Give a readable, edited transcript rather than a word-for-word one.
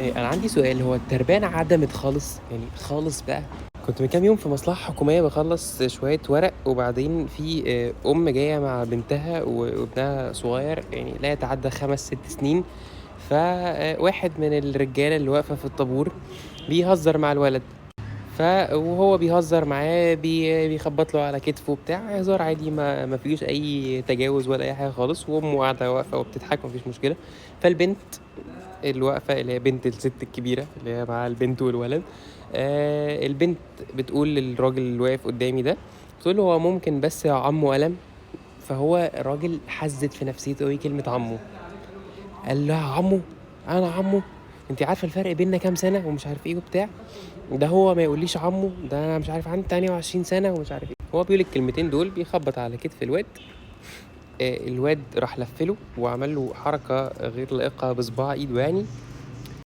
انا عندي سؤال، هو التربانة عدمت خالص يعني خالص بقى؟ كنت من كام يوم في مصلحة حكومية بخلص شوية ورق، وبعدين في أم جاية مع بنتها وابنها صغير يعني لا يتعدى 5 6 سنين. فواحد من الرجالة اللي واقفة في الطابور بيهزر مع الولد، وهو بيهزر معاه بيخبط له على كتفه وبتاع هزار عادي، ما فيهوش اي تجاوز ولا اي حاجه خالص، وامه قاعده واقفه وبتضحك مفيش مشكله. فالبنت اللي واقفة اللي هي بنت الست الكبيرة اللي هي مع البنت والولد، البنت بتقول للراجل اللي واقف قدامي ده، بتقول له هو ممكن بس يا عمو قلم. فهو الراجل حزت في نفسيته قوي كلمة عمو، قال لها عمو؟ انا عمو؟ انت عارفة الفرق بيننا كام سنة ومش عارف ايه وبتاع، ده هو ما يقوليش عمو، ده انا مش عارف عندي 28 سنة ومش عارف ايه. هو بيقول الكلمتين دول بيخبط على كتف الواد. الواد راح لفله وعمل له حركة غير لائقة بصباع ايده يعني،